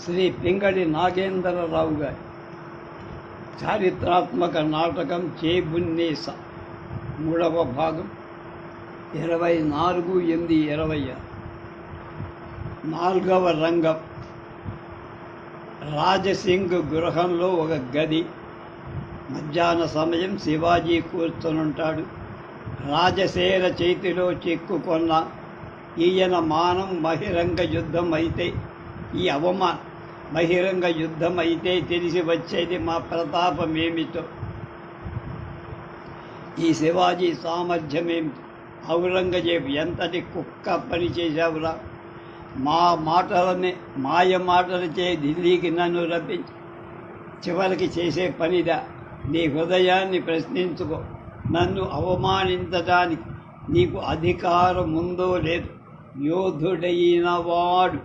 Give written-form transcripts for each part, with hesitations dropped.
శ్రీ పింగళి నాగేంద్రరావు గారి చారిత్రాత్మక నాటకం చేబున్నేస 3వ భాగం 24/8/20. 4వ రంగం. రాజసింగ్ గృహంలో ఒక గది. మధ్యాహ్న సమయం. శివాజీ కూర్చొనుంటాడు. రాజసేన చేతిలో చిక్కుకొన్న ఈయన మానం బహిరంగ యుద్ధం అయితే, ఈ అవమానం బహిరంగ యుద్ధం అయితే తెలిసి వచ్చేది మా ప్రతాపమేమిటో, ఈ శివాజీ సామర్థ్యమేమిటి. ఔరంగజేబ్ ఎంతటి కుక్క పని చేశావురా, మాయ మాటలచే ఢిల్లీకి నన్ను రప్పించి చివరికి చేసే పనిదా. నీ హృదయాన్ని ప్రశ్నించుకో. నన్ను అవమానించడానికి నీకు అధికారం ఉందో లేదు. యోధుడైన వాడు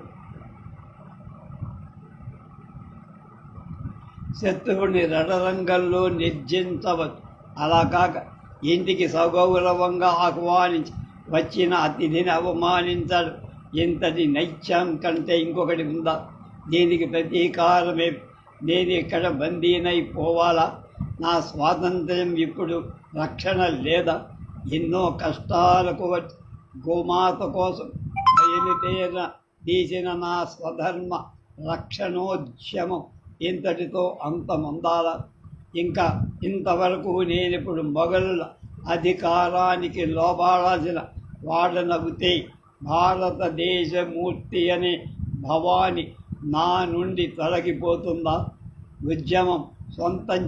శత్రువుని రణరంగంలో నిర్జించవచ్చు. అలా కాక ఇంటికి సగౌరవంగా ఆహ్వానించి వచ్చిన అతిథిని అవమానించాడు. ఇంతటి నైత్యం కంటే ఇంకొకటి ఉందా? దీనికి ప్రతీకారమే. నేను ఇక్కడ బందీనై పోవాలా? నా స్వాతంత్ర్యం ఇప్పుడు రక్షణ లేదా? ఎన్నో కష్టాలకు వచ్చి గోమాత కోసం తీసిన నా స్వధర్మ రక్షణోద్యమం ఇంతటితో అంతమొందాలా? ఇంకా ఇంతవరకు నేనిప్పుడు మొఘలుల అధికారానికి లోబడాల్సిన వాడనవుతే భారతదేశమూర్తి అనే భవాని నా నుండి తొలగిపోతుందా? ఉద్యమం శాంతం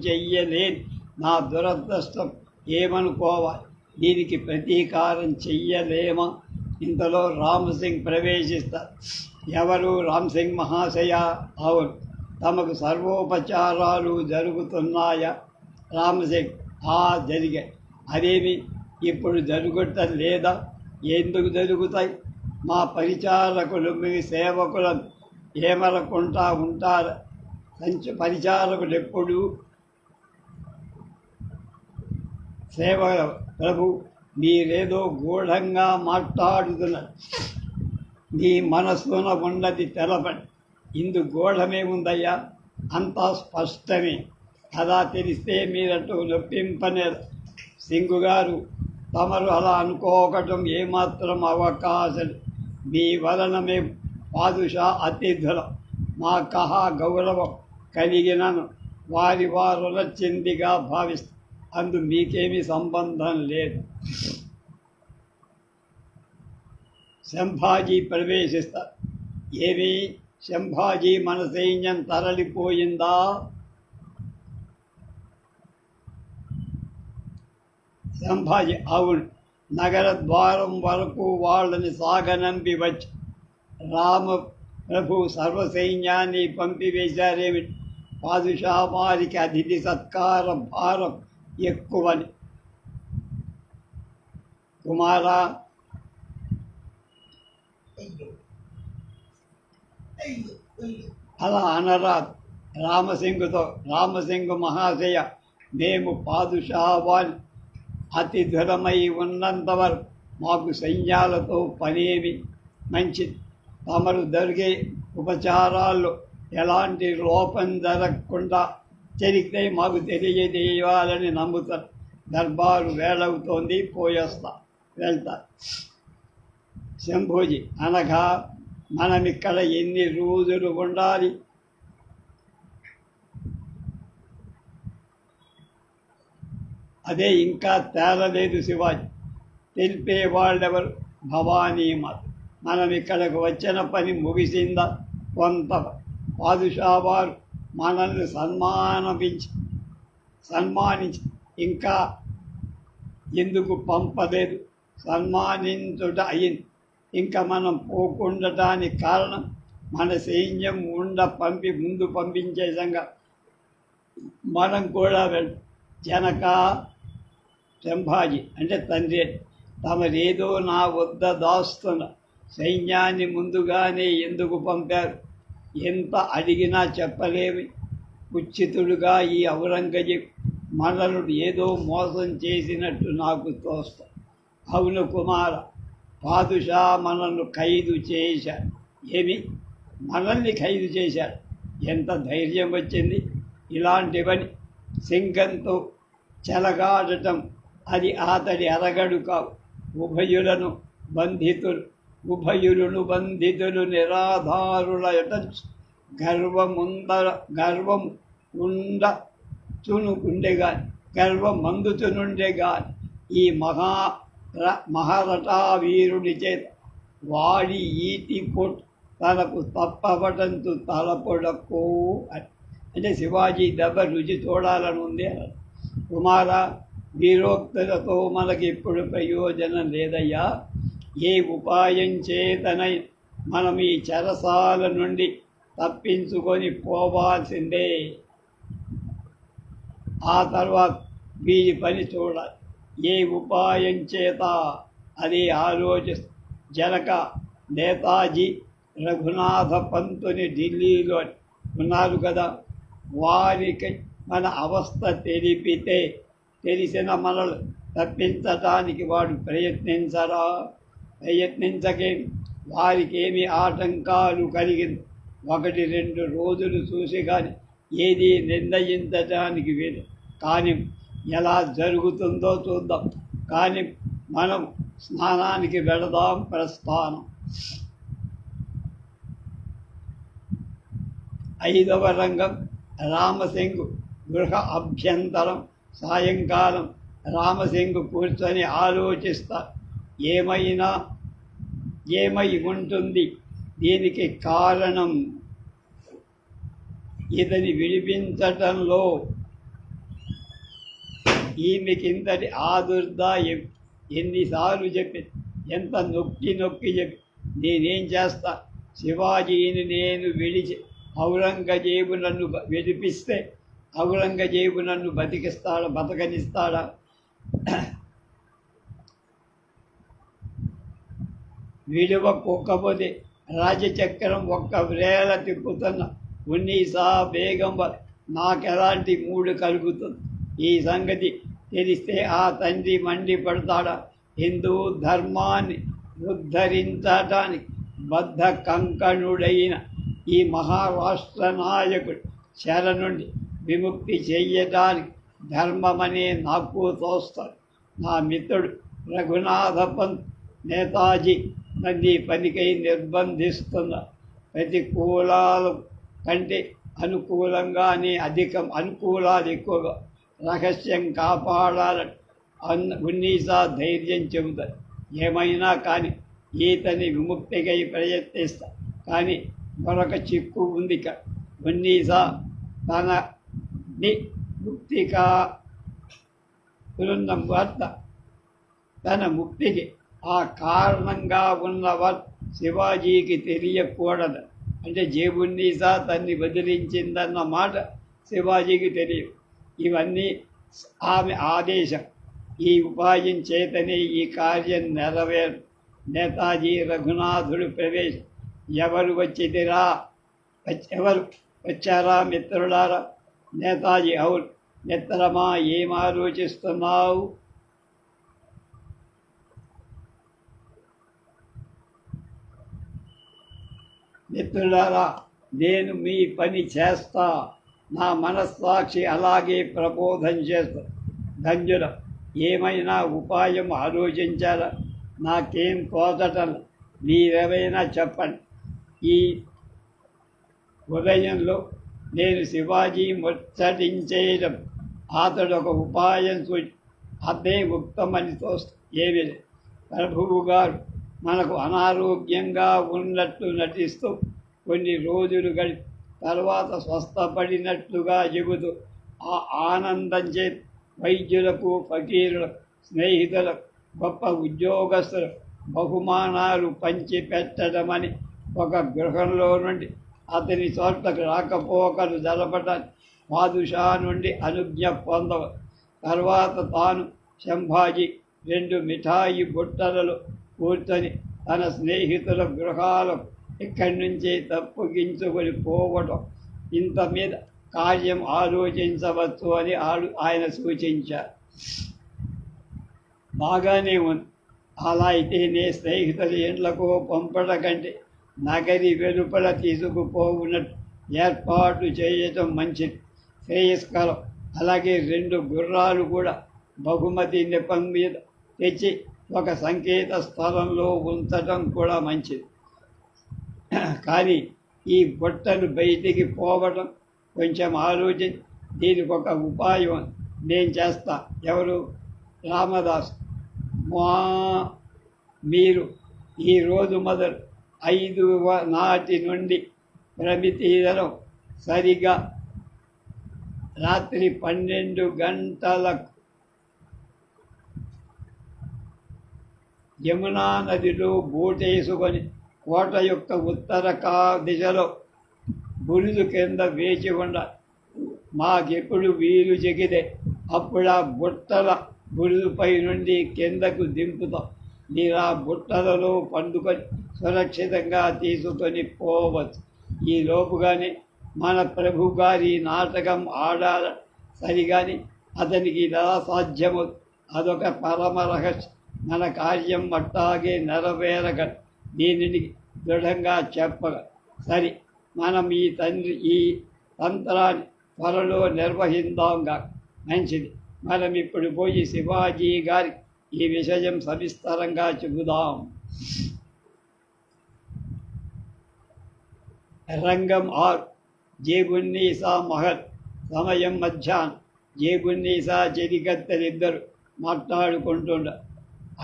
చెయ్యలేని నా దురదృష్టం ఏమనుకోవాలి? దీనికి ప్రతీకారం చెయ్యలేమా? ఇంతలో రామ్సింగ్ ప్రవేశిస్తారు. ఎవరు? రామ్సింగ్ మహాశయ. అవును. తమకు సర్వోపచారాలు జరుగుతున్నాయా? రామ్సింగ్. జరిగాయి. అదేమి ఇప్పుడు జరుగుట లేదా? ఎందుకు జరుగుతాయి? మా పరిచారకులు మీ సేవకులను ఏమరకుండా ఉంటారు. పరిచారకులు ఎప్పుడు సేవ. ప్రభు, మీరేదో గూఢంగా మాట్లాడుతున్నారు. నీ మనస్సున ఉన్నది తెలపండి. ఇందు గూఢమేముందయ్యా? అంతా స్పష్టమే. అలా తెలిస్తే మీరటు నొప్పింపనేరు. సింగు గారు, తమరు అలా అనుకోకటం ఏమాత్రం అవకాశం. మీ వలన మేము పాదుషా అతిథులం. మా కహా గౌరవం కలిగినను వారుల చెందిగా భావిస్తారు. అందు మీకేమీ సంబంధం లేదు. సంభాజీ ప్రవేశిస్తారు. ఏమి? సంభాజీ మన సైన్యం తరలిపోయిందా? సంభాజీ. అవును. నగర ద్వారం వరకు వాళ్ళని సాగనంపి వచ్చి రామ ప్రభు సర్వసైన్యాన్ని పంపివేశారేమిటి? పాదుషా వారికి అతిథి సత్కార భారం ఎక్కువని. కుమారా, అలా అనరాదు. రామసింగుతో, రామసింగ్ మహాశయ, మేము పాదుషా వారి అతిథులమై ఉన్నంతవరకు మాకు సైన్యాలతో పనేమి. మంచిది. తమరు జరిగే ఉపచారాల్లో ఎలాంటి లోపం జరగకుండా జరిగితే మాకు తెలియజేయాలని నమ్ముతారు. దర్బారు వేళవుతోంది, వెళ్తారు. శంభోజీ. అనగా మనమిక్కడ ఎన్ని రోజులు ఉండాలి? అదే ఇంకా తేలలేదు శివాజీ. తెలిపేవాళ్ళెవరు? భవానీమాత. మనం ఇక్కడకు వచ్చిన పని ముగిసిందా? కొంత. పాదుషా వారు మనల్ని సన్మానించి ఇంకా ఎందుకు పంపలేదు? సన్మానించుట అయింది. ఇంకా మనం పోకుండటానికి కారణం మన సైన్యం ముందు పంపించేసంగా మనం కూడా జనక. సంభాజీ అంటే తండ్రి. తమరేదో నా వద్ద దాస్తున్న సైన్యాన్ని ముందుగానే ఎందుకు పంపారు? ఎంత అడిగినా చెప్పలేమి. కుచితుడుగా ఈ ఔరంగజేబ్ మనల్ని ఏదో మోసం చేసినట్టు నాకు తోస్తా. అవును కుమార, పాదుషా మనల్ని ఖైదు చేశాడు. ఏమి? మనల్ని ఖైదు చేశాడు. ఎంత ధైర్యం వచ్చింది! ఇలాంటివని సింగంతో చెలగాడటం అది అతడి అరగడు కావు. ఉభయులను బంధితులు నిరాధారులయట. గర్వం మందుతునుండే గాని ఈ మహారథావీరుడి చేత వాడి ఈటి కొట్టు తనకు తప్పవటంతు తలపొడకో అని. అంటే శివాజీ దెబ్బ రుచి చూడాలని ఉంది. కుమార, వీరోక్తులతో మనకి ఇప్పుడు ప్రయోజనం లేదయ్యా. ఏ ఉపాయం చేతనై మనం ఈ చెరసాల నుండి తప్పించుకొని పోవాల్సిందే. ఆ తర్వాత వీరి పని చూడాలి. ఏ ఉపాయం చేత అది జనక నేతాజీ రఘునాథ పంతుని ఢిల్లీలో ఉన్నారు కదా, వారికి మన అవస్థ తెలిసిన మనల్ని తప్పించటానికి వాడు ప్రయత్నించకే వారికి ఏమి ఆటంకాలు కలిగింది 1-2 రోజులు చూసి కానీ ఏది నిర్ణయించడానికి వీలు. కానీ ఎలా జరుగుతుందో చూద్దాం. కానీ మనం స్నానానికి వెళదాం. ప్రస్థానం. 5వ రంగం. రామసింగ్ గృహ అభ్యంతరం. సాయంకాలం రామసింగ్ కూర్చొని ఆలోచిస్తా. ఏమై ఉంటుంది? దీనికి కారణం ఇతని విడిపించటంలో ఈమెకింతటి ఆదుర్దాయం ఎన్నిసార్లు చెప్పి, ఎంత నొక్కి చెప్పి నేనేం చేస్తా? శివాజీని నేను విడిచి ఔరంగజేబు నన్ను విడిపిస్తే ఔరంగజేబు నన్ను బతకనిస్తాడా? విలువకోకపోతే రాజచక్రం 1 వేళ తిప్పుతున్న ఉన్నీసా బేగం నాకెలాంటి మూడు కలుగుతుంది? ఈ సంగతి తెలిస్తే ఆ తండ్రి మండిపడతాడా? హిందూ ధర్మాన్ని ఉద్ధరించటానికి బద్ధ కంకణుడైన ఈ మహారాష్ట్ర నాయకుడు చెర నుండి విముక్తి చెయ్యటానికి ధర్మమనే నాకు తోస్తాడు. నా మిత్రుడు రఘునాథ పంత్ నేతాజీ నన్ను ఈ పనికై నిర్బంధిస్తున్న ప్రతికూలాల కంటే అనుకూలంగానే అనుకూలాలు ఎక్కువగా రహస్యం కాపాడాలని ఉన్నీసా ధైర్యం చెబుతారు. ఏమైనా కానీ ఈతని విముక్తికై ప్రయత్నిస్తా. కానీ మరొక చిక్కు ఉంది. ఉన్నీసా తనని ముక్తిగా తన ముక్తికి ఆ కారణంగా ఉన్నవారు శివాజీకి తెలియకూడదు. అంటే జేబున్నీసా తన్ని బదిలించిందన్న మాట శివాజీకి తెలియదు. ఇవన్నీ ఆమె ఆదేశం. ఈ ఉపాయం చేతనే ఈ కార్యం నెరవేరు. నేతాజీ రఘునాథుడు ప్రవేశం. ఎవరు వచ్చారా మిత్రులారా? నేతాజీ, అవును మిత్రమా, ఏం ఆలోచిస్తున్నావు? మిత్రులారా, నేను మీ పని చేస్తా. నా మనస్సాక్షి అలాగే ప్రబోధం చేస్తా. ధన్యుల, ఏమైనా ఉపాయం ఆలోచించారా? నాకేం తోచటం. మీరేమైనా చెప్పండి. ఈ ఉదయంలో నేను శివాజీ ముచ్చటించేయడం అతడు ఒక ఉపాయం అదే ఉత్తమని తోస్తూ. ఏమి ప్రభువు గారు మనకు అనారోగ్యంగా ఉన్నట్టు నటిస్తూ కొన్ని రోజులు గడిపి తర్వాత స్వస్థపడినట్లుగా చెబుతూ ఆ ఆనందం చే వైద్యులకు, ఫకీరులకు, స్నేహితులకు, గొప్ప ఉద్యోగస్తులకు బహుమానాలు పంచిపెట్టడమని ఒక గృహంలో నుండి అతని చోట్లకు రాకపోకలు జరపటానికి బాదుషా నుండి అనుజ్ఞ పొందవ. తర్వాత తాను శంభాజీ 2 మిఠాయి బుట్టలలో కూర్చొని తన స్నేహితుల గృహాలకు ఇక్కడి నుంచి తప్పుగించుకొని పోవటం. ఇంత మీద కార్యం ఆలోచించవచ్చు అని ఆయన సూచించారు. బాగానే ఉంది. అలా అయితే నే స్నేహితుల ఇండ్లకు పంపట కంటే నగరి వెలుపల తీసుకుపోవున్నట్టు ఏర్పాటు చేయటం మంచిది, శ్రేయస్కరం. అలాగే 2 గుర్రాలు కూడా బహుమతి నెపం మీద తెచ్చి ఒక సంకేత స్థలంలో ఉంచటం కూడా మంచిది. కానీ ఈ బుట్టలు బయటికి పోవడం కొంచెం ఆలోచించి దీనికి ఒక ఉపాయం నేను చేస్తా. ఎవరు? రామదాస్. మీరు ఈరోజు మొదలు 5 నాటి నుండి ప్రమితీరం సరిగా రాత్రి 12 గంటలకు యమునా నదిలో బోటేసుకొని కోట యొక్క ఉత్తర దిశలో బురుజు కింద వేచి ఉండాలి. మాకెప్పుడు వీలు చెగితే అప్పుడు ఆ బుట్టల బురుజుపై నుండి కిందకు దింపుతాం. మీరు ఆ బుట్టలలో పండుకొని సురక్షితంగా తీసుకొని పోవచ్చు. ఈ లోపుగానే మన ప్రభు గారి నాటకం ఆడాల సరిగాని అతనికి ఎలా సాధ్యమో అదొక పరమ రహస్యం. మన కార్యం అట్టాగే నెరవేరగ దీనిని దృఢంగా చెప్పగ. సరే, మనం ఈ తంత్రాన్ని త్వరలో నిర్వహిద్దాంగా. మంచిది. మనం ఇప్పుడు పోయి శివాజీ గారి ఈ విషయం సవిస్తరంగా చెబుదాం. రంగం 6. జేబున్నీసా మహల్. సమయం మధ్యాహ్నం. జేబున్నీసా చెరికత్తెలిద్దరు మాట్లాడుకుంటుండ.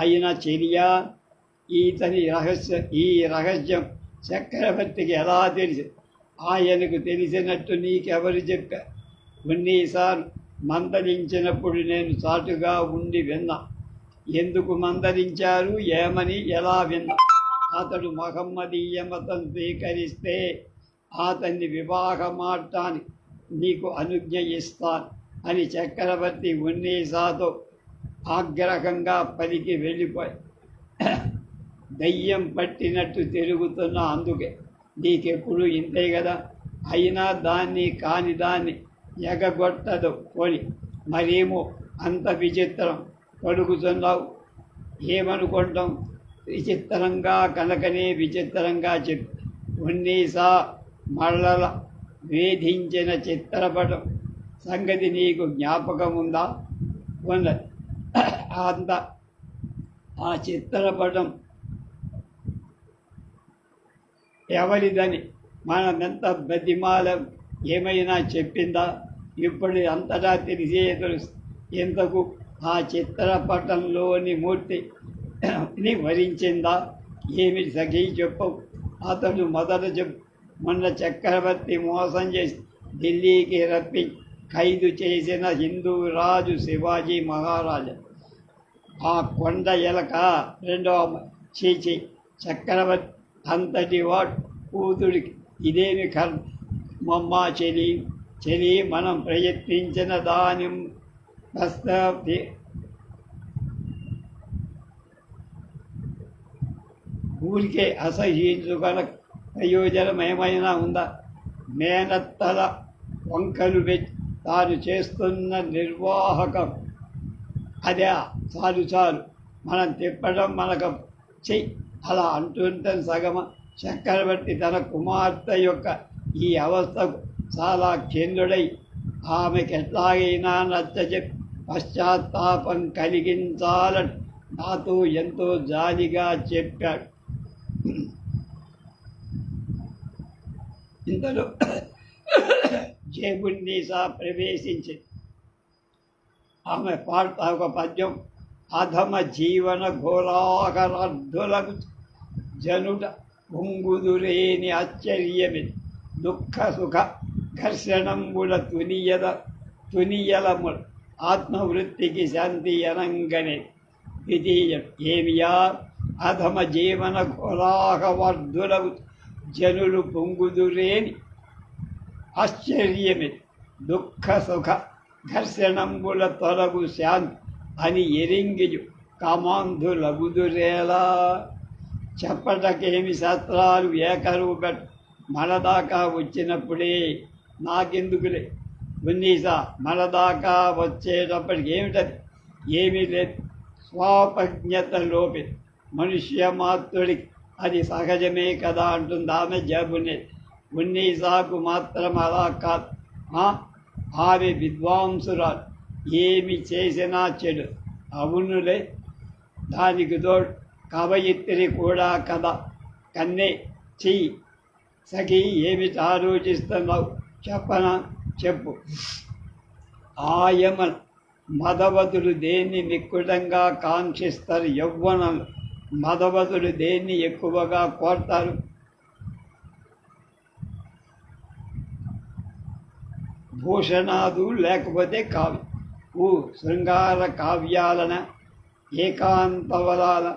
అయిన చెరియా, ఈ రహస్యం చక్రవర్తికి ఎలా తెలిసి? ఆయనకు తెలిసినట్టు నీకెవరు చెప్పారు? ఉన్నీసార్లు మందలించినప్పుడు నేను చాటుగా ఉండి విన్నా. ఎందుకు మందలించారు, ఏమని, ఎలా విన్నా? అతడు మహమ్మదీయ మతం స్వీకరిస్తే అతన్ని వివాహమాడటానికి నీకు అనుజ్ఞ ఇస్తాను అని చక్రవర్తి ఉన్నీసాతో ఆగ్రహంగా పలికి వెళ్ళిపోయి దయ్యం పట్టినట్టు తిరుగుతున్న. అందుకే నీకెప్పుడు ఇంతే కదా. అయినా దాన్ని కాని దాన్ని ఎగగొట్టదు పోని. మరేమో అంత విచిత్రం పలుకుతున్నావు. ఏమనుకుంటాం? విచిత్రంగా కనుకనే విచిత్రంగా చెప్పి ఉన్నీసా మళ్ళల వేధించిన చిత్రపటం సంగతి నీకు జ్ఞాపకం ఉందా? ఉన్నది. ఆ చిత్రపటం ఎవరిదని మనమెంత బతిమాలం ఏమైనా చెప్పిందా? ఇప్పుడు అంతటా తెలిసే తెలుసు. ఇంతకు ఆ చిత్రపటంలోని మూర్తిని వరించిందా? ఏమి సఖీ చెప్పవు. అతడు మొదట చెప్పు. మొన్న చక్రవర్తి మోసం చేసి ఢిల్లీకి రప్పి ఖైదు చేసిన హిందూ రాజు శివాజీ మహారాజా. ఆ కొండ ఎలక రెండవ చీచి చక్రవర్తి అంతటి వాడు కూతుడికి ఇదేమి కర్మ. మమ్మ చెలి మనం ప్రయత్నించిన దాని ఊరికే అసహ్యించుగల ప్రయోజనం ఏమైనా ఉందా? మేనత్తల వంకలు పెట్టి తాను చేస్తున్న నిర్వాహకం అదే. చాలు మనం తిప్పడం మనకు చెయ్యి. అలా అంటుంటే సగమ చక్రవర్తి తన కుమార్తె యొక్క ఈ అవస్థకు చాలా కేంద్రుడై ఆమెకు ఎట్లాగైనా నచ్చజెప్పి పశ్చాత్తాపం కలిగించాలని నాతో ఎంతో జాలిగా చెప్పాడు. ఇంతలో జేబున్నీసా ప్రవేశించి ఆమె పాడుతా ఒక పద్యం. అధమ జీవన ఘోరాకరార్థులకు జనుట పొంగుదురేని ఆశ్చర్యమి దుఃఖ సుఖ ఘర్షణంబుల తునియలముల ఆత్మవృత్తికి శాంతి అనంగనే ద్వితీయం. ఏమియా? అధమ జీవన ఘోరాకవర్ధులకు జనులు పొంగుదురేని ఆశ్చర్యమి దుఃఖ సుఖ ఘర్షణంబుల తొలగు శాంతి అని ఎరింగియు కామాంధులగుదురేలా. చెప్పటకేమి శాస్త్రాలు ఏకరూపట్ మనదాకా వచ్చినప్పుడే నాకెందుకులే. ఉన్నీసా మనదాకా వచ్చేటప్పటికి ఏమిటది? ఏమీ లేదు. స్వాపజ్ఞత లోపి మనుష్య మాత్రుడికి అది సహజమే కదా అంటుంది ఆమె జబునే. ఉన్నీసాకు మాత్రం అలా కాదు. ఆమె విద్వాంసురాలు, ఏమి చేసినా చెడు. అవునులే, దానికి తోడు కవయిత్రి కూడా కదా. కన్నే చెయ్యి సఖి, ఏమిటి ఆలోచిస్తున్నావు? చెప్పనా? చెప్పు. ఆయమ మదవతులు దేన్ని నిక్కుటంగా కాంక్షిస్తారు? యవ్వనలు. మదవతులు దేన్ని ఎక్కువగా కోరతారు? భూషణాదు లేకపోతే కావ్యం. శృంగార కావ్యాలన, ఏకాంతవరాల,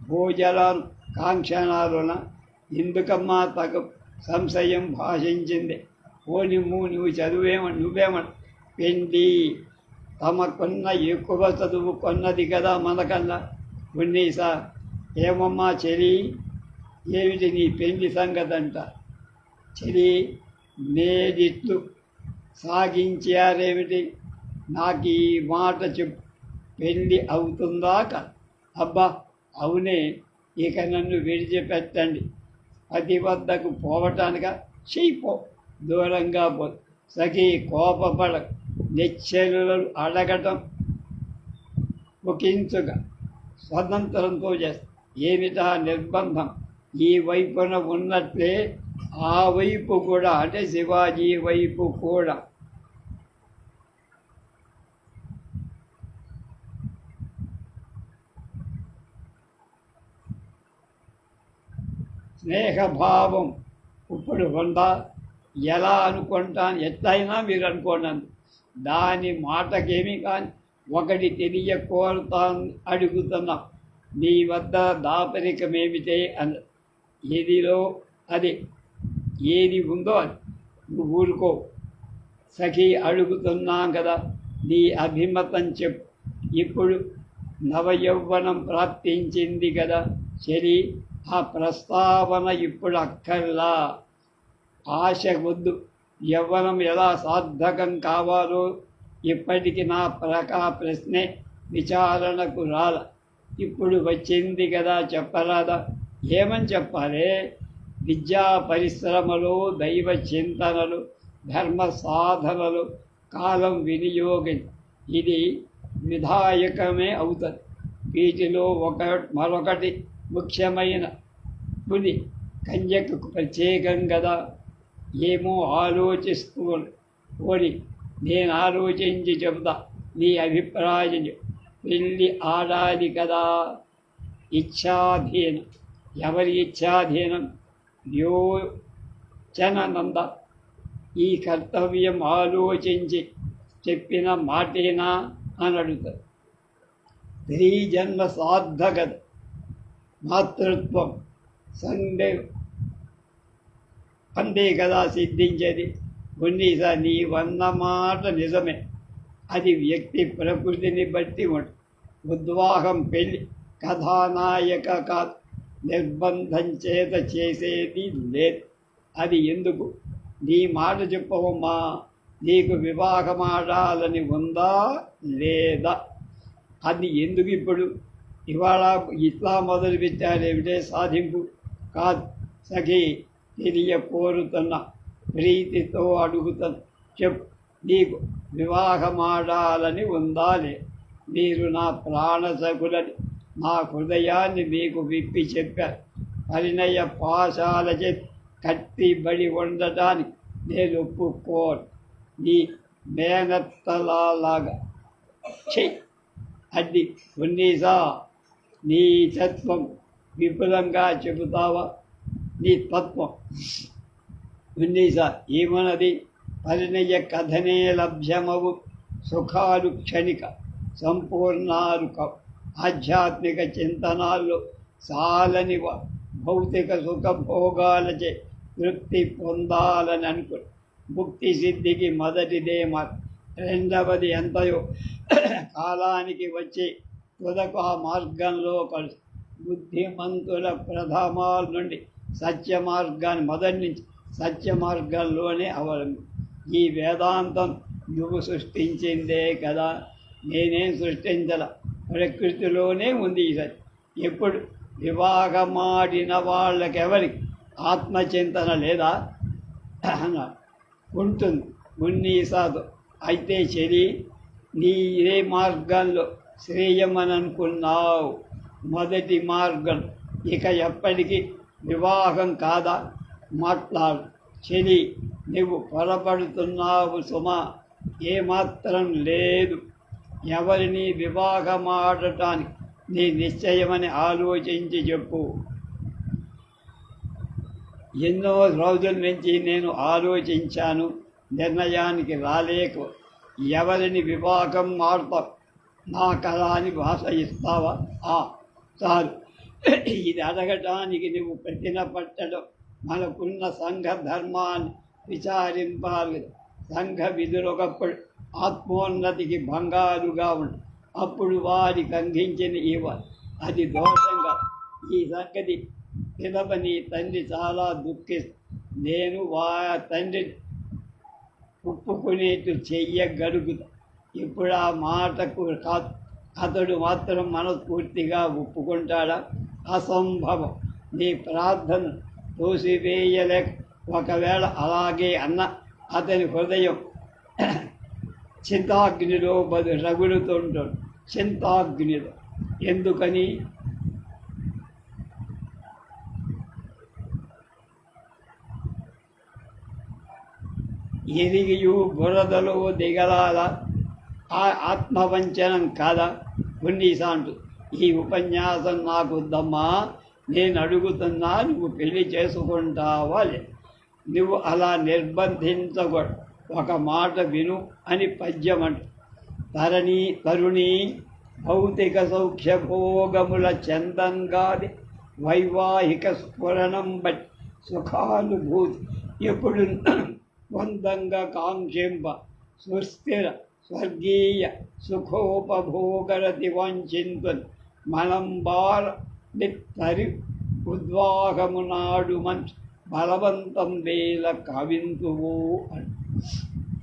భోజనాలు, కాంక్షణాలున. ఎందుకమ్మా తగు సంశయం భాషించింది? నువ్వు నువ్వేమని పెండి తమకున్న ఎక్కువ చదువు కొన్నది కదా మనకన్నా. ఉన్నీసా, ఏమమ్మా చెలి, ఏమిటి నీ పెళ్లి సంగతంట? చెలి, నేడిట్లు సాగించారేమిటి? నాకు ఈ మాట చెప్పు, పెళ్ళి అవుతుందా? అబ్బా అవునే, ఇక నన్ను విడిచిపెట్టండి. పతి వద్దకు పోవటానిక? చెయ్యిపో, దూరంగా పో. సఖీ కోపపడ, నిశ్చలు అడగటం ఒకంచుగా స్వతంత్రంతో చేస్తా. ఏమిటా నిర్బంధం? ఈ వైపున ఉన్నట్లే ఆ వైపు కూడా, అంటే శివాజీ వైపు కూడా. స్నేహభావం ఇప్పుడు ఉందా? ఎలా అనుకుంటాను? ఎట్లయినా మీరు అనుకోండి. దాని మాటకేమీ కానీ ఒకటి తెలియకోరుతాను అడుగుతున్నా. నీ వద్ద దాపరికమేమిటే అని. ఏదిలో అది, ఏది ఉందో అది. నువ్వు ఊరుకో సఖీ, అడుగుతున్నాం కదా. నీ అభిమతం చెప్పు. ఇప్పుడు నవయౌవనం ప్రాప్తించింది కదా చెలి, ఆ ప్రస్తావన ఇప్పుడు అక్కర్లా. ఆశ వద్దు. యవ్వనం ఎలా సార్థకం కావాలో ఇప్పటికి నా ప్రశ్నే విచారణకు రాల. ఇప్పుడు వచ్చింది కదా, చెప్పరాదా? ఏమని చెప్పాలి? విద్యా పరిశ్రమలు, దైవ చింతనలు, ధర్మ సాధనలు, కాలం వినియోగం, ఇది విధాయకమే అవుతుంది. వీటిలో మరొకటి ముఖ్యమైన ఉంది, కన్యకు ప్రత్యేకం కదా. ఏమో ఆలోచిస్తూ పోని, నేను ఆలోచించి చెబుతా. నీ అభిప్రాయం పెళ్ళి ఆడాలి కదా. ఇచ్ఛాధీనం. ఎవరి ఇచ్ఛాధీనం? యోచనంద. ఈ కర్తవ్యం ఆలోచించి చెప్పిన మాటేనా అని అడుగుతారు. స్త్రీ జన్మ సార్థకత, మాతృత్వం అంతే కదా సిద్ధించేది. కొన్నిసారి నీవన్న మాట నిజమే, అది వ్యక్తి ప్రకృతిని బట్టి ఉంటుంది. ఉద్వాహం పెళ్ళి కథానాయక కాదు, నిర్బంధం చేత చేసేది లేదు. అది ఎందుకు? నీ మాట చెప్పవమ్మా, నీకు వివాహమాడాలని ఉందా లేదా? అది ఎందుకు ఇప్పుడు? ఇవాళ ఇట్లా మొదలుపెట్టారేమిటే సాధింపు కాదు సఖీ, తెలియకోరుతున్న ప్రీతితో అడుగుతున్న. చెప్పు, నీకు వివాహమాడాలని ఉందాలే? మీరు నా ప్రాణసకులని నా హృదయాన్ని మీకు విప్పి చెప్పారు. పరిణయ పాశాలచే కట్టిబడి ఉండటానికి నేను ఒప్పుకోను. నీ మేనత్తలాగా చెయ్యి. అది ఉన్నీసా, నీ తత్వం విపులంగా చెబుతావా? నీ తత్వం ఉన్నీసా ఏమన్నది? పరిణయ కథనే లభ్యమవు సుఖాలు క్షణిక, సంపూర్ణాలు ఆధ్యాత్మిక చింతనాల్లో సాలని భౌతిక సుఖభోగాలచే తృప్తి పొందాలని అనుకుని ముక్తి సిద్ధికి మొదటిదే రెండవది ఎంతయో కాలానికి వచ్చి తుదకు ఆ మార్గంలో కలిసి బుద్ధిమంతుల ప్రథమాల నుండి సత్య మార్గాన్ని మొదటి నుంచి సత్య మార్గంలోనే అవలంబి. ఈ వేదాంతం నువ్వు సృష్టించిందే కదా, నేనేం సృష్టించాల. ప్రకృతిలోనే ఉంది ఈ సత్యం. ఎప్పుడు వివాహమాడిన వాళ్ళకెవరికి ఆత్మచింతన లేదా అన్నాడు. ఉంటుంది మున్నీసాదు. అయితే చెలి, నీ ఏ మార్గంలో శ్రేయమని అనుకున్నావు? మొదటి మార్గం ఇక ఎప్పటికీ వివాహం కాదా? మాట్లాడు చెలి, నువ్వు పొరపడుతున్నావు సుమా. ఏమాత్రం లేదు. ఎవరిని వివాహమాడటానికి నీ నిశ్చయమని ఆలోచించి చెప్పు. ఎన్నో రోజుల నుంచి నేను ఆలోచించాను, నిర్ణయానికి రాలేక. ఎవరిని వివాహం ఆడతావు? నా కళాని భాష ఇస్తావా? చాలు. ఇది అడగటానికి నువ్వు పెట్టిన పట్టడం మనకున్న సంఘ ధర్మాన్ని విచారింపాలి. సంఘ విధులొకప్పుడు ఆత్మోన్నతికి భంగాలుగా ఉంటుంది. అప్పుడు వారికి అందించిన ఇవ్వాలి. అది దోషంగా. ఈ సంగతి పిలవని తండ్రి చాలా దుఃఖిస్తుంది. నేను తండ్రిని ఒప్పుకునేట్టు చెయ్యగలుగుతా. ఇప్పుడు ఆ మాటకు కాదు. అతడు మాత్రం మనస్ఫూర్తిగా ఒప్పుకుంటాడా? అసంభవం. నీ ప్రార్థన తోసివేయలేక. ఒకవేళ అలాగే అన్న అతని హృదయం చింతాగ్నిలో రగులుతుంటాడు. చింతాగ్నిలో ఎందుకని? ఎరిగియు బురదలో దిగలాల ఆత్మవంచనం కాదా? కొన్నిసార్లు ఈ ఉపన్యాసం నాకు వద్దమ్మా, నేను అడుగుతున్నా, నువ్వు పెళ్లి చేసుకుంటావా? నువ్వు అలా నిర్బంధించకూడదు. ఒక మాట విను అని పద్యం అంట. తరుణి భౌతిక సౌఖ్యభోగముల చందంగాది వైవాహిక స్ఫురణం బట్టి సుఖానుభూతి ఎప్పుడు వందంగా కాంక్షింప సుస్థిర స్వర్గీయ సుఖోపభోగరతి వంచింతుని మనంబార నిత్తరి ఉద్వాహమునాడు మంచి బలవంతం వేల కవింతువు అని.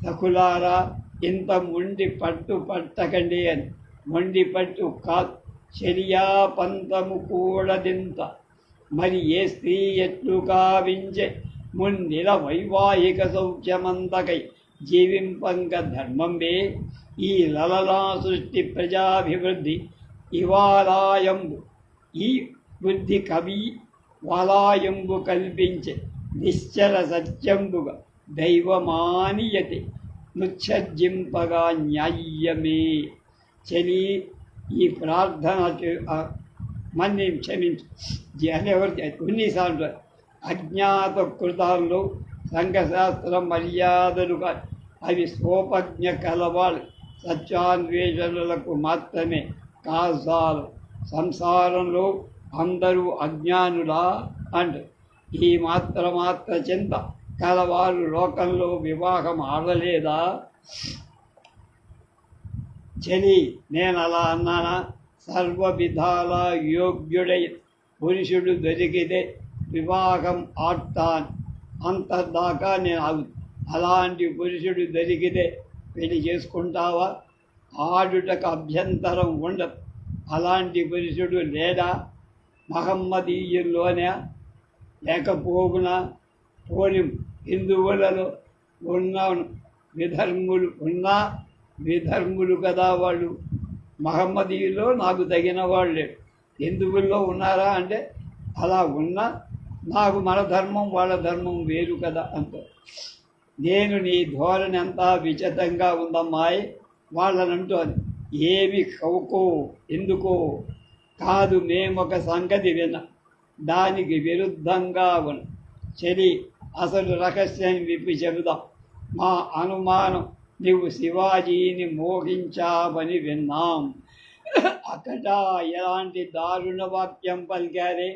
సకులారా, ఇంత మొండి పట్టు పట్టకండి అని. మొండి పట్టు కాదు, శరియా పంతము కూడదింత. మరి ఏ స్త్రీ ఎట్లు కావించే మున్నిల వైవాహిక సౌఖ్యమంతకై జీవింపంగ ధర్మంబే. ఈ లలలా సృష్టి ప్రజాభివృద్ధి ఇవాలాయంబు. ఈ బుద్ధి కవి వలాయంబు కల్పించే నిశ్చల సత్యంబుగా దైవమానియతి నుచ్ఛర్జింపగా న్యాయమే. చలి, ఈ ప్రార్థన మన్ని క్షమించు ఎవరు కొన్నిసార్లు అజ్ఞాత కృతాల్లో సంఘశాస్త్ర మర్యాదలుగా అవి స్వోపజ్ఞ కలవాళ్ళు సత్యాన్వేషణలకు మాత్రమే కాజాలు. సంసారంలో అందరూ అజ్ఞానులా అంటారు. ఈ మాత్ర చింత కలవారు లోకంలో వివాహం ఆడలేదా? చలి, నేను అలా అన్నానా? సర్వ విధాల యోగ్యుడై పురుషుడు దొరికితే వివాహం ఆడతాను. అంతదాకా నేను అలాంటి పురుషుడు దొరికితే పెళ్లి చేసుకుంటావా? ఆడుటకు అభ్యంతరం ఉండదు. అలాంటి పురుషుడు లేడా? మహమ్మదీయుల్లోనే లేకపోవునా? పోని హిందువులలో ఉన్న విధర్ములు కదా వాళ్ళు. మహమ్మదీయుల్లో నాకు తగిన వాళ్ళు లేడు. హిందువుల్లో ఉన్నారా అంటే అలా ఉన్నా నాకు మన ధర్మం వాళ్ళ ధర్మం వేరు కదా అంత. నేను నీ ధోరణి అంతా విచితంగా ఉందమ్మాయి వాళ్ళనంటూ అది. ఏమి కవుకో ఎందుకో కాదు, మేమొక సంగతి విన దానికి విరుద్ధంగా ఉన్న చలి. అసలు రహస్యం విప్పి చెబుదాం. మా అనుమానం నువ్వు శివాజీని మోహించావని విన్నాం. అక్కడ ఎలాంటి దారుణ వాక్యం పలికారే.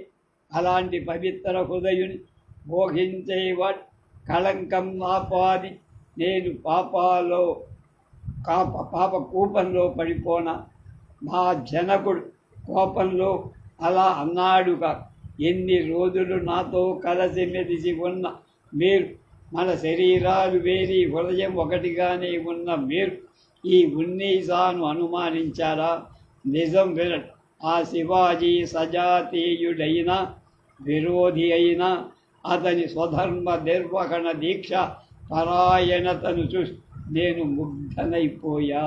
అలాంటి పవిత్ర హృదయుని మోహించేవాడు కళంకం ఆపాది. నేను పాప కూపంలో పడిపోనా? మా జనకుడు కోపంలో అలా అన్నాడుగా. ఎన్ని రోజులు నాతో కలిసిమెలిసి ఉన్న మీరు, మన శరీరాలు వేరి హృదయం ఒకటిగానే ఉన్న మీరు ఈ ఉన్నీసాను అనుమానించారా? నిజం వినడు. ఆ శివాజీ సజాతీయుడైన విరోధి అయిన అతని స్వధర్మ నిర్వహణ దీక్ష పరాయణతను చూసి నేను ముగ్ధనైపోయా.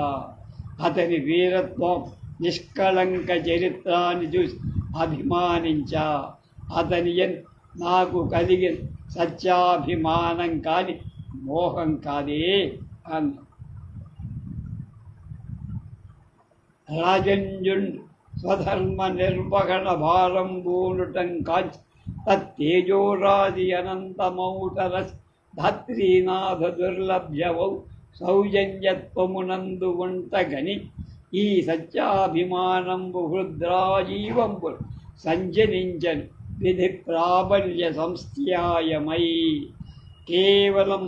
అతని వీరత్వం నిష్కళంక చరిత్రాన్ని చూసి అభిమానించా. అతని నాకు కలిగిన సత్యాభిమానం కాని మోహం కాదే అన్న. రాజంజుండు స్వధర్మ నిర్వహణ భారం బూనుటం కాంచి తేజోరాది అనంతమౌటర ధాత్రీనాథ దుర్లభ్యవౌ సౌజన్యత్వమునందు ఉంటగని ఈ సత్యాభిమానంబు హృద్రాజీవంబు సంజనించను విధి ప్రాబల్య సంస్థ్యాయమై. కేవలం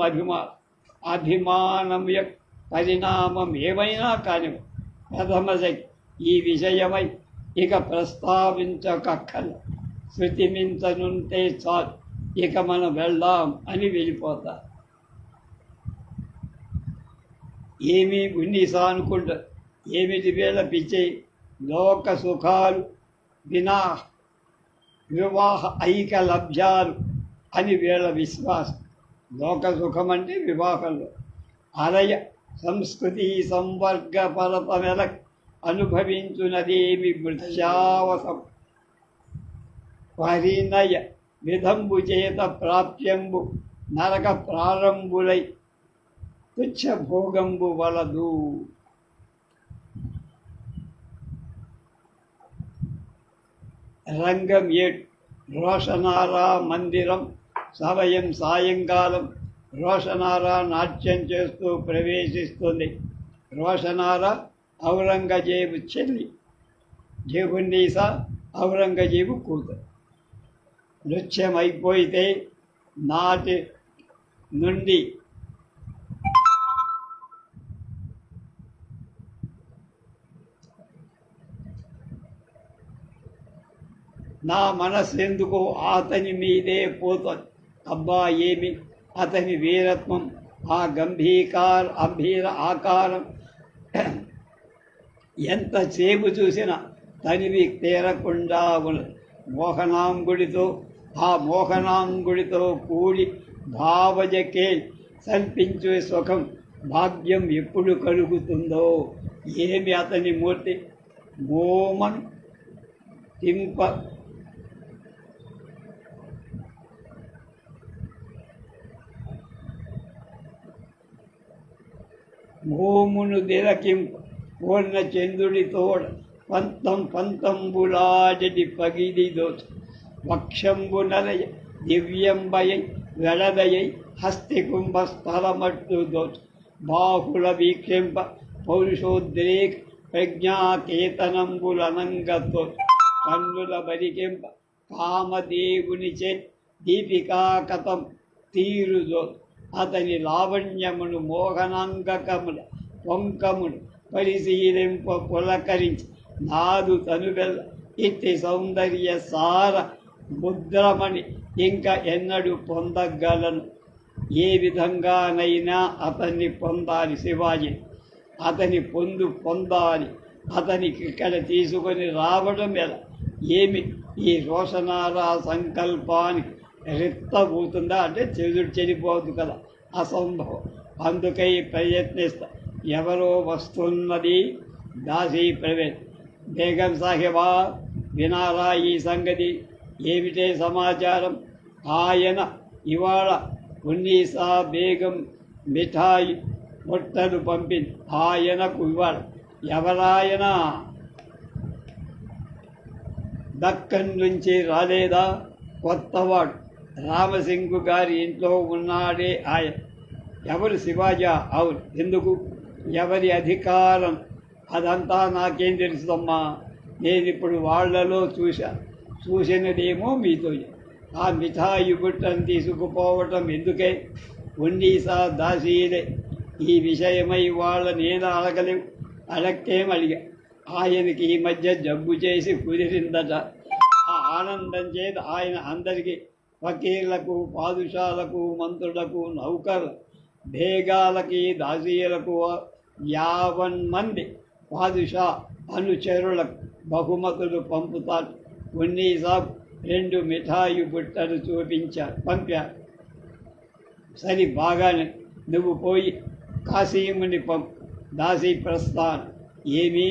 అభిమానం యొక్క పరిణామం ఏమైనా కాని ప్రథమ శక్తి ఈ విషయమై ఇక ప్రస్తావించకక్కల. శృతిమించనుంటే చాలు, ఇక మనం వెళ్దాం అని వెళ్ళిపోతారు. ఏమీ ఉన్నీసా అనుకుంటారు. ఏమిటి వీళ్ళ పిచ్చే లోక సుఖాలు వినా వివాహ ఐకలభ్యాలు అని వీళ్ళ విశ్వాసం. లోక సుఖం అంటే వివాహంలో అలయ సంస్కృతి సంవర్గ పరపమెల అనుభవించునదేమి వృక్షావసం పరిణయ విధంబు చేత ప్రాప్యంబు నరక ప్రారంభులై తుచ్చ భోగంబు వలదు. రంగం 7 రోషనారా మందిరం. సమయం సాయంకాలం. రోషనారా నాట్యం చేస్తూ ప్రవేశిస్తుంది. రోషనారా ఔరంగజేబు చెల్లి. జేబున్నీసా ఔరంగజేబు కూతురు. నృత్యం అయిపోయితే నాటి నుండి నా మనస్సు ఎందుకో అతని మీదే పోతుంది. అబ్బా ఏమి అతని వీరత్వం, ఆ గంభీర ఆకారం ఎంతసేపు చూసినా తనివి తీరకుండా ఉన్నది. ఆ మోహనాంగుడితో కూడి భావజకే సల్పించే సుఖం భాగ్యం ఎప్పుడు కలుగుతుందో. ఏమి అతని మూర్తి! మోమన్ తింప భూమును దిలకింప పూర్ణ చంద్రుడితోడ పంతంబులాజడి పగిది దోచ వక్షంబు నలయ దివ్యంబయై వెళదయై హస్తి కుంభస్థలమట్టు దోచ బాహుల వీక్షింప పౌరుషోద్రేక ప్రజ్ఞాకేతనంబులనంగతో కన్నుల బరికెంప కామదేవునిచే దీపికా కథం తీరుదో. అతని లావణ్యమును మోహనాంగకముల పొంకమును పరిశీలింప పులకరించి నాదు తనువెల్ల ఇట్టి సౌందర్య సార ముద్రమని ఇంకా ఎన్నడూ పొందగలను. ఏ విధంగానైనా అతన్ని పొందాలి శివాజీ. అతని పొందాలి. అతనికి ఇక్కడ తీసుకొని రావడం ఎలా? ఏమి ఈ రోషనారా సంకల్పానికి రిక్తమవుతుందా అంటే చెడిపోదు కదా, అసంభవం. అందుకై ప్రయత్నిస్తా. ఎవరో వస్తున్నది. దాసీ ప్రవేశ్. బేగం సాహెబా వినారా ఈ సంగతి? ఏమిటే సమాచారం? ఆయన ఇవాళ ఉన్నీసా బేగం మిఠాయి పొట్టలు పంపింది ఆయనకు ఇవాళ. ఎవరాయన? దక్కన్ నుంచి రాలేదా? కొత్తవాడు. రామసింగు గారి ఇంట్లో ఉన్నాడే ఆయన. ఎవరు? శివాజా. అవును. ఎందుకు? ఎవరి అధికారం? అదంతా నాకేం తెలుసుదమ్మా. నేనిప్పుడు వాళ్లలో చూసినదేమో మీతో. ఆ మిఠాయి బుట్టను తీసుకుపోవటం ఎందుకే? ఉన్నీసా దాసీలే ఈ విషయమై వాళ్ళ నేను అడక్కేం అడిగా. ఆయనకి ఈ మధ్య జబ్బు చేసి కుదిరిందట. ఆ ఆనందం చేత ఆయన అందరికీ ఫకీర్లకు, పాదుషాలకు, మంత్రులకు, నౌకర్ల, బేగాలకి, దాసీలకు 50 మంది పాదుషా అనుచరులకు బహుమతులు పంపుతారు. ఉన్నీసాబ్ 2 మిఠాయి బుట్టలు పంపారు. సరి బాగానే, నువ్వు పోయి కాసీముని పంపు. దాసి ప్రస్థాన్. ఏమి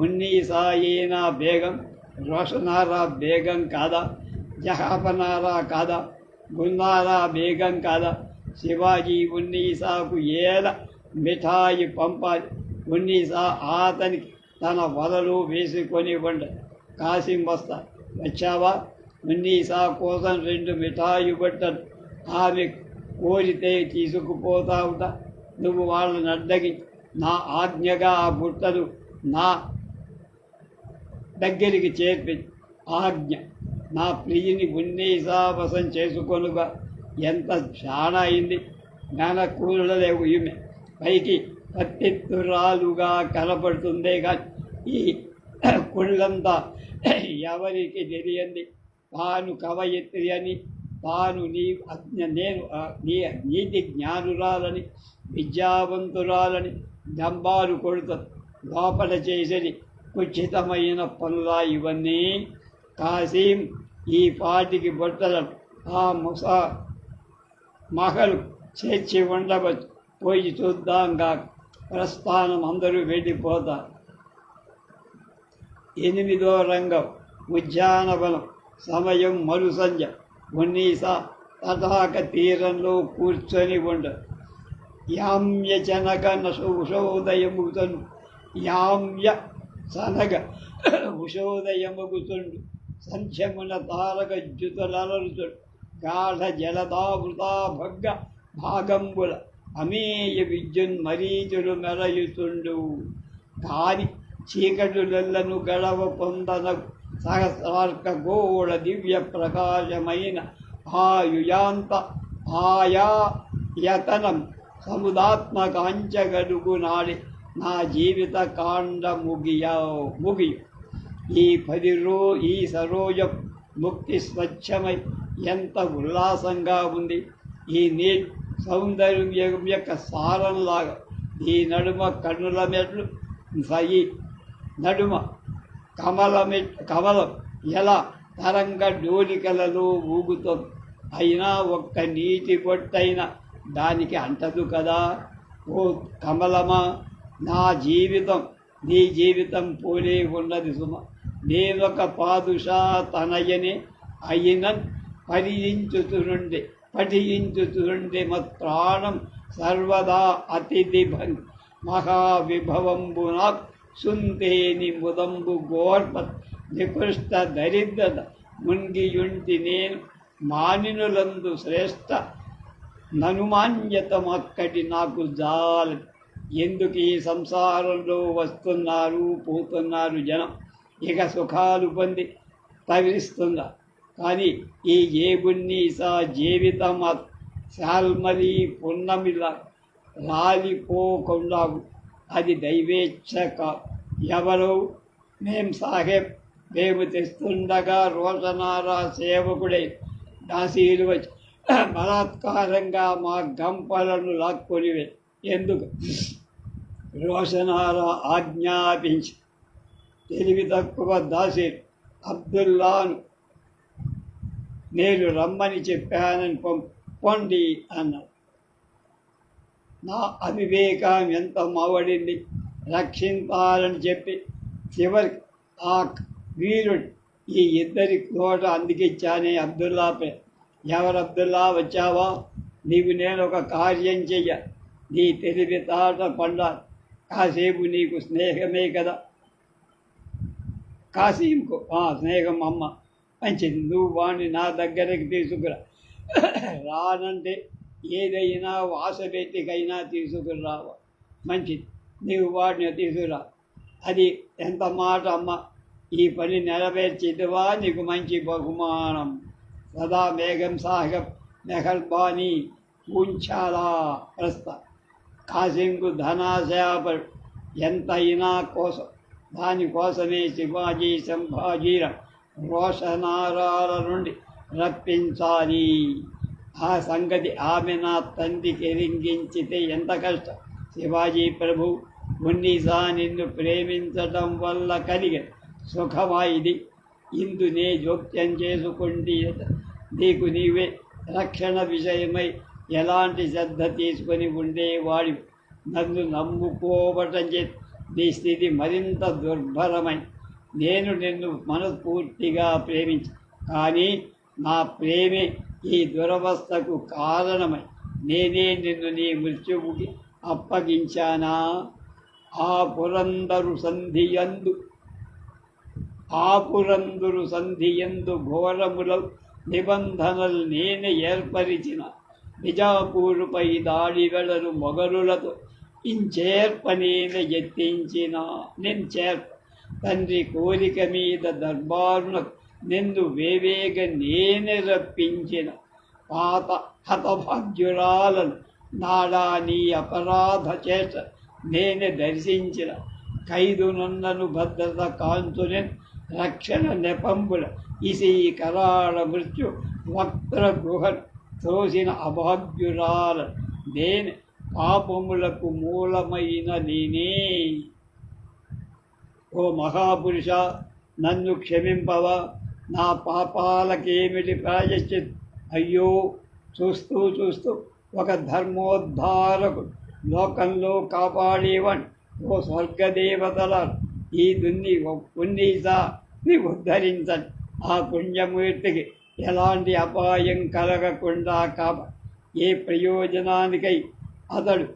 ఉన్నీసాయేనా బేగం? రోషనారా బేగం కాదా? జహాపనారా కాదా? గున్నారా బేగం కాదా? శివాజీ ఉన్నీసాకు ఏల మిఠాయి పంపాలి. ఉన్నీసా అతనికి తన వలలో వేసుకొని ఉండ. కాసిం వస్తా. వచ్చావా? ఉన్నీసా కోసం 2 మిఠాయి బుట్టలు. ఆమె కోరితే తీసుకుపోతావుట. నువ్వు వాళ్ళని అడ్డగి నా ఆజ్ఞగా ఆ బుట్టలు నా దగ్గరికి చేర్పి. ఆజ్ఞ. నా ప్రియుని ఉన్నీసావసం చేసుకొనుగా. ఎంత చాలా అయింది. జ్ఞానకూరుడలేవు ఈమె. పైకి పత్తిత్తురాలుగా కనపడుతుందే కానీ ఈ కుళ్ళంతా ఎవరికి తెలియంది. తాను కవయిత్రి అని, తాను నేను నీతి జ్ఞానురాలని, విద్యావంతురాలని దంబాలు కొడుతుంది. లోపల చేసేది కుచితమైన పనులా ఇవన్నీ. కాసీం ఈ పాటికి బొట్టలను ఆ మహలు చేర్చి ఉండవచ్చు. పోయి చూద్దాంగా. ప్రస్థానం. అందరూ వెళ్ళిపోతారు. 8వ రంగం. ఉద్యానవనం. సమయం మరుసంజ. ఉన్నీసా తటాక తీరంలో కూర్చొని ఉండదు. యామ్య చనగ ఉషోదయముగుతుండు. యామ్య సనగ ఉషోదయముగుతుండు. సంధ్యమున తారక జ్యుతులరుతుడు. గాఢ జలదావృతా భగ్గ భాగంబుల అమేయ విద్యున్మరీచులు మెరయుతుండు. కాని చీకటులెల్లను గడవ పొందనగు సహస్రార్క గోళ దివ్య ప్రకాశమైన ఆయుయాంత ఆయాయతనం సముదాత్మకాంచగడుగు నాడి నా జీవిత కాండ ముగియు. ఈ సరోజం ముక్తి స్వచ్ఛమై ఎంత ఉల్లాసంగా ఉంది. ఈ నీటి సౌందర్యం యొక్క సారంలాగా. ఈ నడుమ కన్నుల మెట్లు ఈ నడుమ కమలం ఎలా తరంగ డోలికలలో ఊగుతుంది. అయినా ఒక్క నీటి బొట్టైనా దానికి అంటదు కదా. ఓ కమలమా, నా జీవితం నీ జీవితం పోలే ఉన్నది సుమ. నేనొక పాదుషా తనయనే అయినన్ పఠించుతుండే మత్ప్రాణం సర్వదా అతిథి భంగి. మహావిభవంబునా సుంతేని ముదంబు గోర్ప నికృష్ట దరిద్రత మున్గియుంటి నేను మానినులందు శ్రేష్ఠ ననుమాన్యతమక్కడి నాకు జాలి. ఎందుకు ఈ సంసారంలో వస్తున్నారు పోతున్నారు జనం. ఇక సుఖాలు పొంది తవిరిస్తుందా. కానీ ఈ ఏబున్నీసా జీవితం శాల్మలి పున్నమిలా రాలిపోకుండా అది దైవేచ్ఛ. ఎవరు? సాహెబ్ మేము తెస్తుండగా రోషనారా సేవకుడై దాసీలు వచ్చి బలాత్కారంగా మా గంపలను లాక్కొనివే. ఎందుకు? రోషనారా ఆజ్ఞాపించి. తెలివి తక్కువ దాసీలు అబ్దుల్లాను నేను రమ్మని చెప్పానని పొండి అన్నాడు. నా అవివేకం ఎంత మావడింది. రక్షించాలని చెప్పి చివరికి ఆ వీరుడు ఈ ఇద్దరి తోట అందికిచ్చానే అబ్దుల్లాపై. ఎవరు అబ్దుల్లా? వచ్చావా? నీవు నేను ఒక కార్యం చెయ్య. నీ తెలివి తాట పండాలి. కాసేపు నీకు స్నేహమే కదా. కాసీంకు స్నేహం అమ్మ. మంచిది, నువ్వు వాడిని నా దగ్గరికి తీసుకురా. రానంటే ఏదైనా వాసబెట్టికైనా తీసుకురావా. మంచిది, నీవు వాడిని తీసుకురా. అది ఎంత మాట అమ్మ. ఈ పని నెరవేర్చిదివా నీకు మంచి బహుమానం. సదా బేగం సాహెబ్ మెహర్బానీ ఉంచాలా ప్రస్త. కాసింకు ధనాశాపడు ఎంతైనా కోసం. దానికోసమే శివాజీ సంభాజీల రోషనారాల నుండి రప్పించాలి. ఆ సంగతి ఆమె నా తండ్రికి ఎరింగించితే ఎంత కష్టం. శివాజీ ప్రభు ఉన్నీసా నిన్ను ప్రేమించటం వల్ల కలిగే సుఖమా ఇది? ఇందు నే జోక్యం చేసుకుంటే నీకు నీవే రక్షణ విషయమై ఎలాంటి శ్రద్ధ తీసుకొని ఉండేవాడి నన్ను నమ్ముకోవటం చేత నీ స్థితి మరింత దుర్భరమై నేను నిన్ను మనస్ఫూర్తిగా ప్రేమించి కానీ నా ప్రేమే ఈ దురవస్థకు కారణమై నేనే నిన్ను నీ మృత్యువుకి అప్పగించానా? ఆ పురందరు సంధియందు ఘోరముల నిబంధనలు నేను ఏర్పరిచిన నిజాపూరుపై దాడి వెడలు మొగలులతో ఇంచేర్ప నేను ఎత్తించిన తండ్రి కోరిక మీద దర్బారునకు నిన్ను వేవేగ నేనే రప్పించిన పాత హతభాగ్యురాలను నాడా నీ అపరాధ చేత నేనే దర్శించిన ఖైదునున్నను భద్రత కాంతుని రక్షణ నెపంబుల ఇసి కరాళ మృత్యు వక్ర గుహ తోసిన అభాగ్యురాల నేను పాపములకు మూలమైన నేనే. ఓ మహాపురుష, నన్ను క్షమింపవా? నా పాపాలకేమిటి ప్రాయశ్చిత్? అయ్యో, చూస్తూ చూస్తూ ఒక ధర్మోద్ధారకు లోకంలో కాపాడేవన్ ఓ స్వర్గదేవతల ఈ పుణ్యసాన్ని ఉద్ధరించండి. ఆ పుణ్యమూర్తికి ఎలాంటి అపాయం కలగకుండా ఏ ప్రయోజనానికై అతడు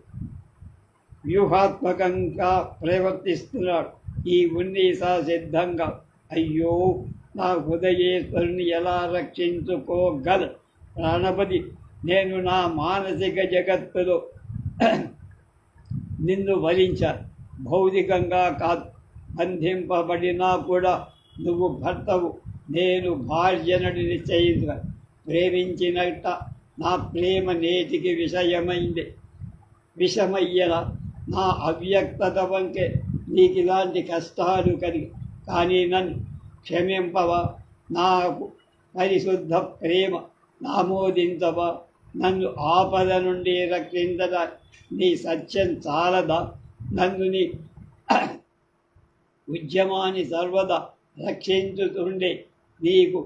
వ్యూహాత్మకంగా ప్రవర్తిస్తున్నాడు. ఈ ఉన్నీసా సిద్ధంగా అయ్యో, నా హృదయేశ్వరుని ఎలా రక్షించుకోగల ప్రాణపతి, నేను నా మానసిక జగత్తులో నిన్ను వరించాను. భౌతికంగా కాదు, బంధింపబడినా కూడా నువ్వు భర్తవు, నేను భార్యనని నిశ్చయించగా ప్రేమించినట్ట నా ప్రేమ నేటికి విషమయ్యలా నా అవ్యక్తత వంకే నీకు ఇలాంటి కష్టాలు కలిగి కానీ నన్ను క్షమింపవా? నాకు పరిశుద్ధ ప్రేమ ఆమోదించవా? నన్ను ఆపద నుండి రక్షించదా నీ సత్యం చాలదా? నన్ను నీ ఉద్యమాన్ని సర్వదా రక్షించుతుండే నీకు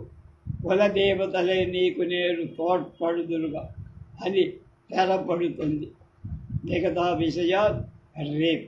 కులదేవతలే నీకు నేను తోడ్పడుదురుగా అని తెరపడుతుంది. మిగతా విషయాలు రేపు.